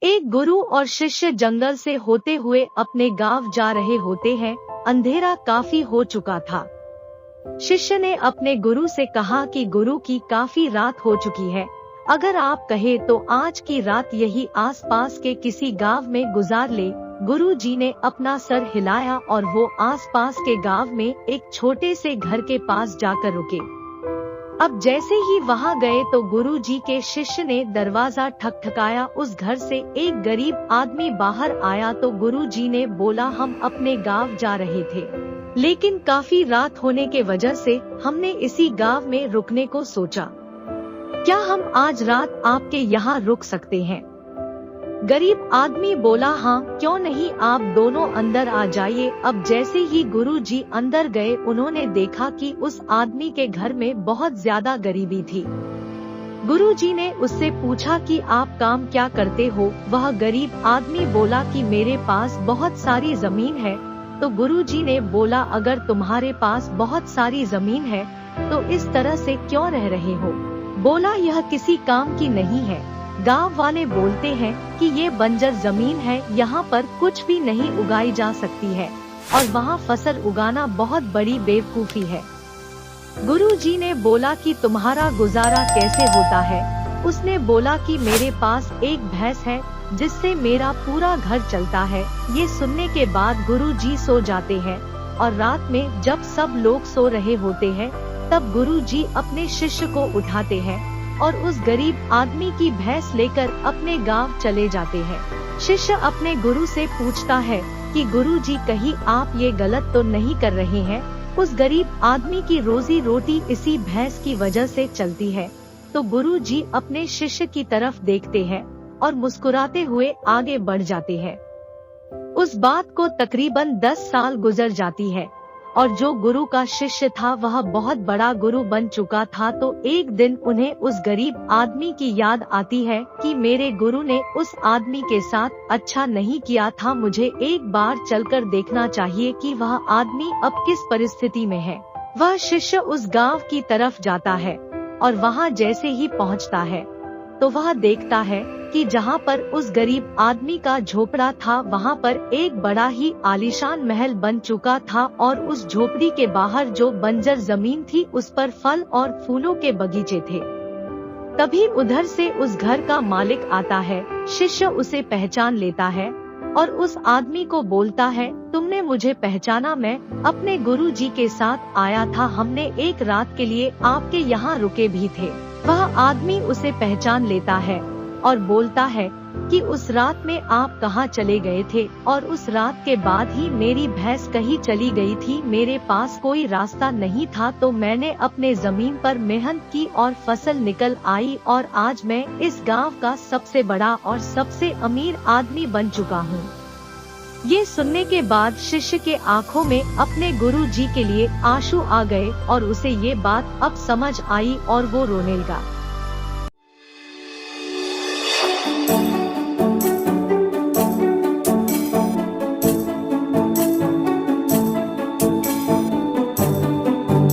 एक गुरु और शिष्य जंगल से होते हुए अपने गांव जा रहे होते हैं। अंधेरा काफी हो चुका था। शिष्य ने अपने गुरु से कहा कि गुरु की काफी रात हो चुकी है, अगर आप कहे तो आज की रात यही आसपास के किसी गांव में गुजार ले। गुरु जी ने अपना सर हिलाया और वो आसपास के गांव में एक छोटे से घर के पास जाकर रुके। अब जैसे ही वहां गए तो गुरु जी के शिष्य ने दरवाजा ठकठकाया। उस घर से एक गरीब आदमी बाहर आया तो गुरु जी ने बोला, हम अपने गांव जा रहे थे, लेकिन काफी रात होने के वजह से हमने इसी गांव में रुकने को सोचा। क्या हम आज रात आपके यहाँ रुक सकते हैं? गरीब आदमी बोला, हाँ क्यों नहीं, आप दोनों अंदर आ जाइए। अब जैसे ही गुरु जी अंदर गए उन्होंने देखा कि उस आदमी के घर में बहुत ज्यादा गरीबी थी। गुरु जी ने उससे पूछा कि आप काम क्या करते हो? वह गरीब आदमी बोला कि मेरे पास बहुत सारी जमीन है। तो गुरु जी ने बोला, अगर तुम्हारे पास बहुत सारी जमीन है तो इस तरह से क्यों रह रहे हो? बोला, यह किसी काम की नहीं है। गांव वाले बोलते हैं कि ये बंजर जमीन है, यहाँ पर कुछ भी नहीं उगाई जा सकती है और वहाँ फसल उगाना बहुत बड़ी बेवकूफी है। गुरु जी ने बोला कि तुम्हारा गुजारा कैसे होता है? उसने बोला कि मेरे पास एक भैंस है जिससे मेरा पूरा घर चलता है। ये सुनने के बाद गुरु जी सो जाते हैं और रात में जब सब लोग सो रहे होते हैं तब गुरु जी अपने शिष्य को उठाते हैं और उस गरीब आदमी की भैंस लेकर अपने गांव चले जाते हैं। शिष्य अपने गुरु से पूछता है कि गुरु जी कहीं आप ये गलत तो नहीं कर रहे हैं? उस गरीब आदमी की रोजी रोटी इसी भैंस की वजह से चलती है। तो गुरु जी अपने शिष्य की तरफ देखते हैं और मुस्कुराते हुए आगे बढ़ जाते हैं। उस बात को तकरीबन 10 साल गुजर जाती है और जो गुरु का शिष्य था वह बहुत बड़ा गुरु बन चुका था। तो एक दिन उन्हें उस गरीब आदमी की याद आती है कि मेरे गुरु ने उस आदमी के साथ अच्छा नहीं किया था, मुझे एक बार चलकर देखना चाहिए कि वह आदमी अब किस परिस्थिति में है। वह शिष्य उस गांव की तरफ जाता है और वहां जैसे ही पहुंचता है तो वह देखता है कि जहां पर उस गरीब आदमी का झोपड़ा था वहां पर एक बड़ा ही आलीशान महल बन चुका था और उस झोपड़ी के बाहर जो बंजर जमीन थी उस पर फल और फूलों के बगीचे थे। तभी उधर से उस घर का मालिक आता है। शिष्य उसे पहचान लेता है और उस आदमी को बोलता है, तुमने मुझे पहचाना? मैं अपने गुरु जी के साथ आया था, हमने एक रात के लिए आपके यहाँ रुके भी थे। वह आदमी उसे पहचान लेता है और बोलता है कि उस रात में आप कहाँ चले गए थे? और उस रात के बाद ही मेरी भैंस कहीं चली गई थी, मेरे पास कोई रास्ता नहीं था, तो मैंने अपने जमीन पर मेहनत की और फसल निकल आई और आज मैं इस गांव का सबसे बड़ा और सबसे अमीर आदमी बन चुका हूँ। ये सुनने के बाद शिष्य के आंखों में अपने गुरु जी के लिए आंसू आ गए और उसे ये बात अब समझ आई और वो रोने लगा।